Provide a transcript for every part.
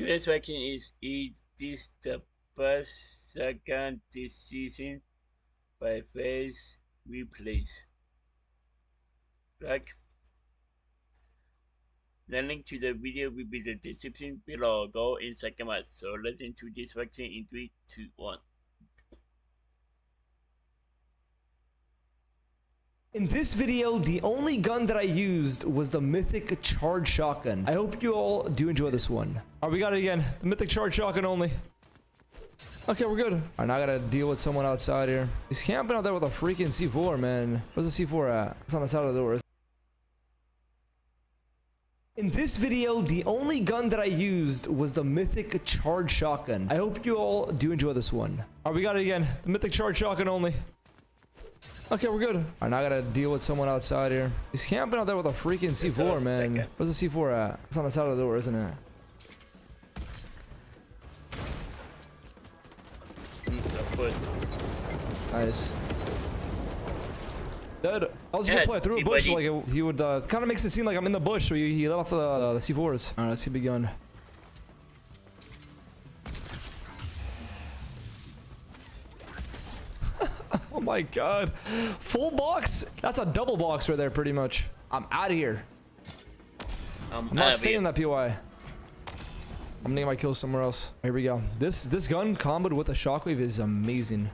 US ranking is this the first second this season by phase replace. Like the link to the video will be the description below. Go in second match. So let's into this ranking in 3, 2, 1. In this video, the only gun that I used was the Mythic Charge Shotgun. I hope you all do enjoy this one. All right, we got it again. The Mythic Charge Shotgun only. Okay, we're good. All right, now I gotta deal with someone outside here. He's camping out there with a freaking C4, man. Where's the C4 at? It's on the side of the door. In this video, the only gun that I used was the Mythic Charge Shotgun. I hope you all do enjoy this one. All right, we got it again. The Mythic Charge Shotgun only. Okay, we're good. All right, now I gotta deal with someone outside here. He's camping out there with a freaking C4, man. Where's the C4 at? It's on the side of the door, isn't it? Nice. Dead. I was gonna play through a bush, like he would kind of makes it seem like I'm in the bush, so he let off the C4s. All right, let's see big gun. Oh my god. Full box? That's a double box right there, pretty much. I'm out of here. I'm not staying in that POI. I'm gonna get my kills somewhere else. Here we go. This gun comboed with a shockwave is amazing.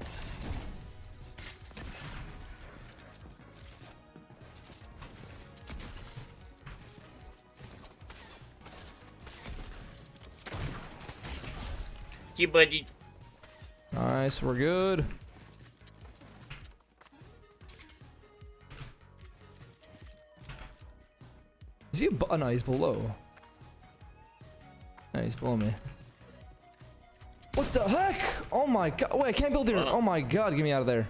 Yeah, buddy. Nice, we're good. Is he oh, no, he's below. No, he's below me. What the heck? Oh my god. Wait, I can't build here. Oh my god, get me out of there.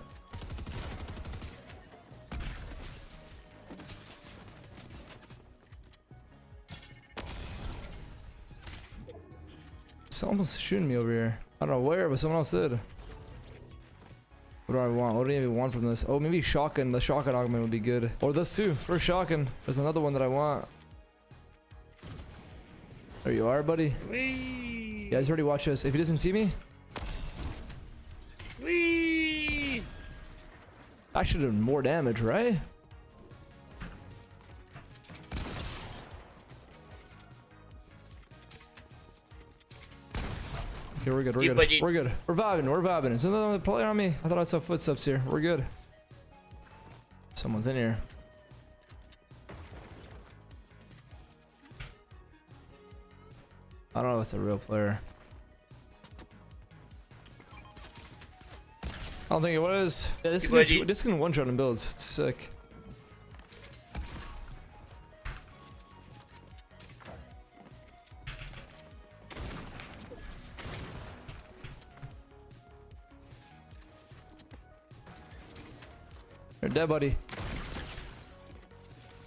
Someone's shooting me over here. I don't know where, but someone else did. What do I want? What do I even want from this? Oh, maybe shotgun. The shotgun augment would be good. Or this too. First shotgun. There's another one that I want. There you are, buddy. Whee! You guys already watch this. If he doesn't see me, whee! I should have done more damage, right? Okay, we're good. We're good. We're good. We're vibing. We're vibing. Is another player on me? I thought I saw footsteps here. We're good. Someone's in here. I don't know if it's a real player. I don't think it is. Yeah, this can one-shot in builds. It's sick. You're dead, buddy.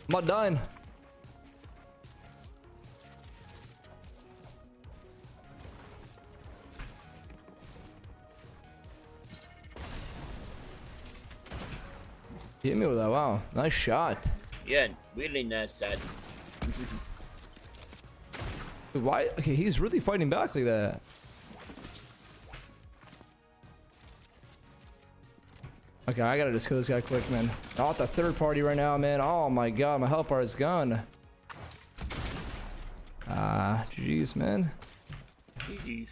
I'm not dying. Hit me with that. Wow, nice shot. Yeah, really nice shot. Why? Okay, he's really fighting back like that. Okay, I gotta just kill this guy quick, man. I want the third party right now, man. Oh my god, my health bar is gone. GG's, man. GG's.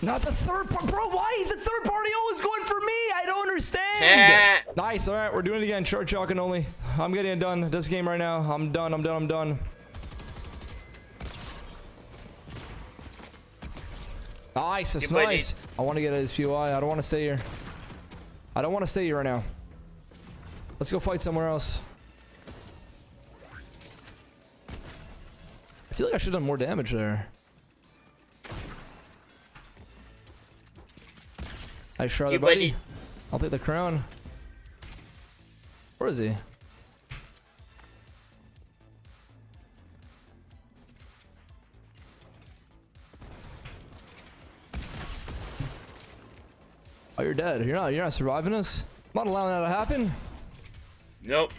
Not the third part, bro. Why is the third party always going for me? I don't understand. Nice. All right, we're doing it again. Short shotgun only. I'm getting it done. This game right now. I'm done. I'm done. I'm done. Nice. That's nice. I want to get his POI. I don't want to stay here. I don't want to stay here right now. Let's go fight somewhere else. I feel like I should have done more damage there. Nice shot, buddy. I'll take the crown. Where is he? Oh, you're dead. You're not surviving this. I'm not allowing that to happen. Nope.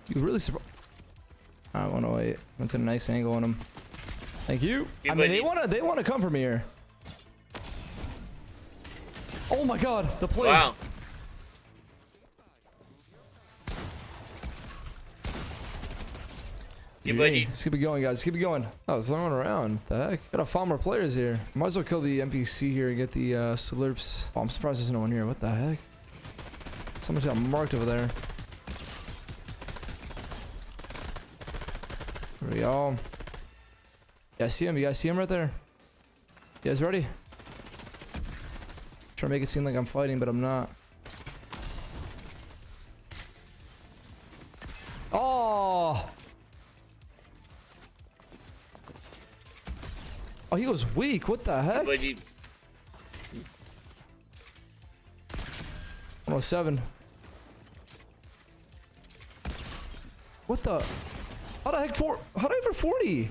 You really surprised? I want to wait. That's a nice angle on him. Thank you. I mean, they wanna come from here. Oh my god, the play. Wow. Let's keep it going, guys. Keep it going. Oh, it's throwing around. What the heck? Gotta find more players here. Might as well kill the NPC here and get the slurps. Oh, I'm surprised there's no one here. What the heck? Someone's got marked over there. There we go. Yeah, I see him. You guys see him right there? You guys ready? Trying to make it seem like I'm fighting, but I'm not. Oh! Oh, he was weak. What the heck? 107. What the? How the heck how did I hit for 40?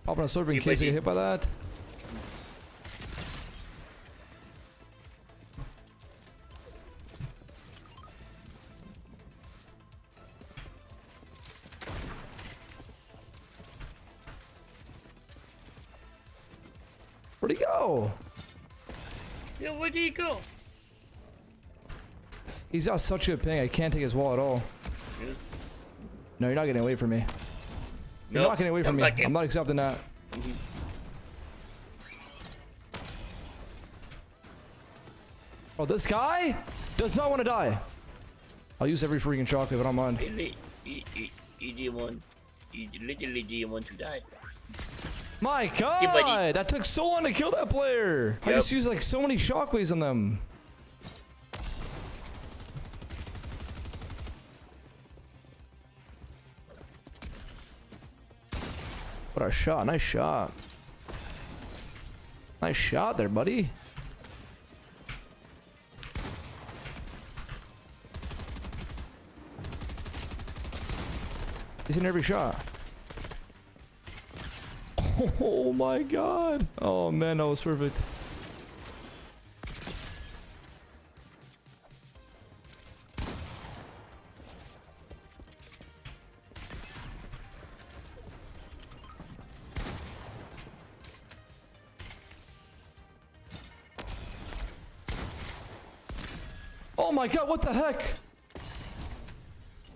Popping a slurp in case I get hit by that. Where'd he go? Yeah, where'd he go? He's got such a ping, I can't take his wall at all. Yeah. No, you're not getting away from me. You're not getting away from me. I'm not accepting that. Oh, this guy does not want to die. I'll use every freaking chocolate, but I'm on. He literally didn't want to die. My god! That took so long to kill that player. I just used like so many shockwaves on them. What a shot. Nice shot. Nice shot there, buddy. He's in every shot. Oh my god. Oh man, that was perfect. Oh my god, what the heck?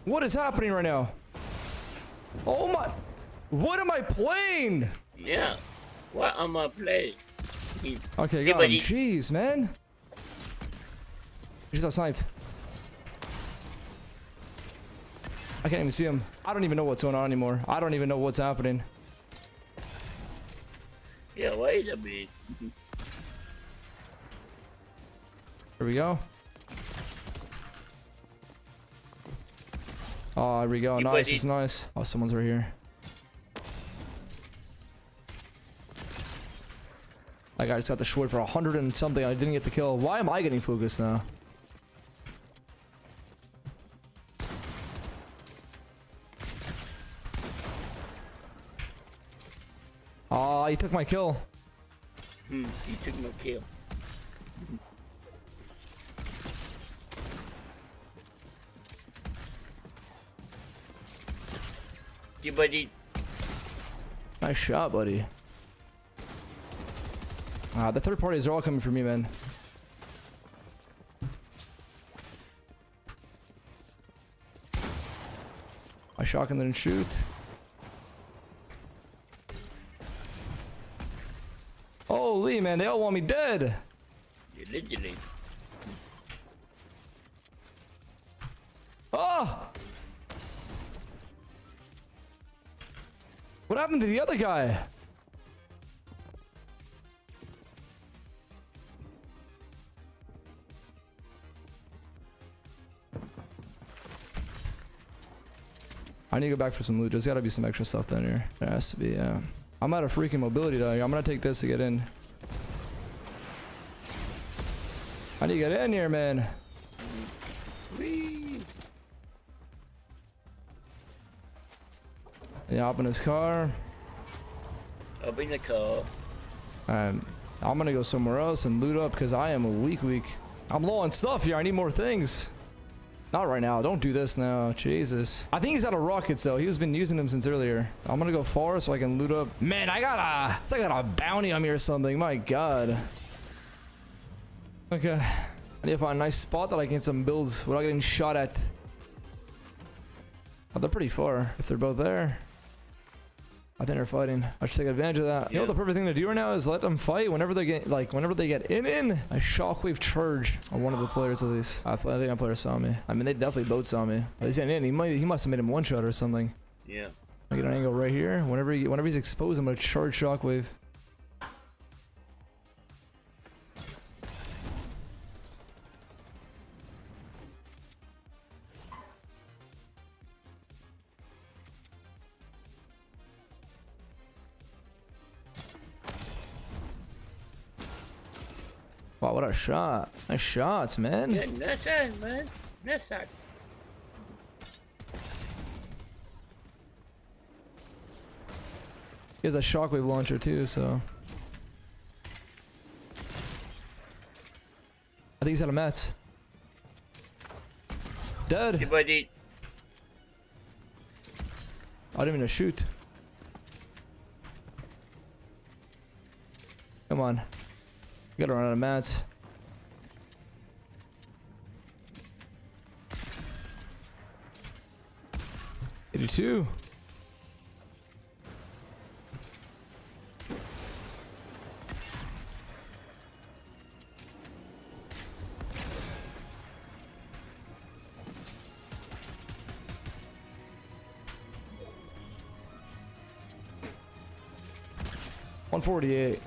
What is happening right now? Oh my... What am I playing? Yeah. What am I playing? Okay, got him. Jeez, man. He's not sniped. I can't even see him. I don't even know what's going on anymore. I don't even know what's happening. Yeah, wait a minute. Here we go. Oh, here we go. Nice, it's nice. Oh, someone's right here. That guy just got the short for 100 and something. I didn't get the kill. Why am I getting focused now? Oh, he took my kill. He took my kill. Buddy. Nice shot, buddy. The third parties are all coming for me, man. My shotgun didn't shoot. Holy man, they all want me dead. Literally. Oh! What happened to the other guy? I need to go back for some loot. There's gotta be some extra stuff down here. There has to be, yeah. I'm out of freaking mobility down here. I'm gonna take this to get in. I need to get in here, man. Whee. Yeah, hop in his car. Up in the car. I'm gonna go somewhere else and loot up because I am a weak. I'm low on stuff here. I need more things. Not right now. Don't do this now. Jesus. I think he's out of rockets though. He's been using them since earlier. I'm gonna go far so I can loot up. Man, I got a... It's like I got a bounty on me or something. My God. Okay. I need to find a nice spot that I can get some builds without getting shot at. Oh, they're pretty far. If they're both there. I think they're fighting. I should take advantage of that. You know what the perfect thing to do right now is let them fight whenever they get whenever they get in. A shockwave charge on one of the players at least. I think that player saw me. I mean, they definitely both saw me. He's getting in. He must have made him one shot or something. Yeah. I get an angle right here. Whenever he's exposed, I'm gonna charge shockwave. Wow, what a shot. Nice shots, man. Yeah, nice shot, man. Nice shot. He has a shockwave launcher too, so. I think he's out of mats. Dead. Hey, buddy. I didn't even shoot. Come on. We gotta run out of mats. $82. $148.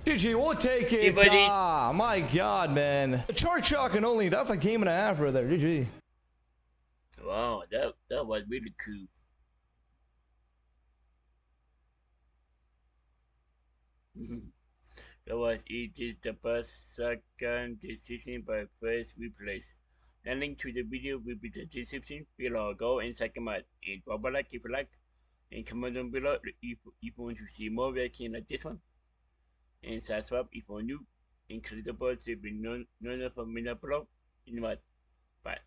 GG, we'll take it. Hey, buddy. Ah, my God, man. The charge shotgun only. That's a game and a half right there. GG. Wow, that was really cool. That was it. Is the first second decision by first replace. The link to the video will be the description below. Go and check them out. And drop a like if you liked. And comment down below if you want to see more reaction like this one. And subscribe if you're new. And click the bell to be notified when I upload. Bye.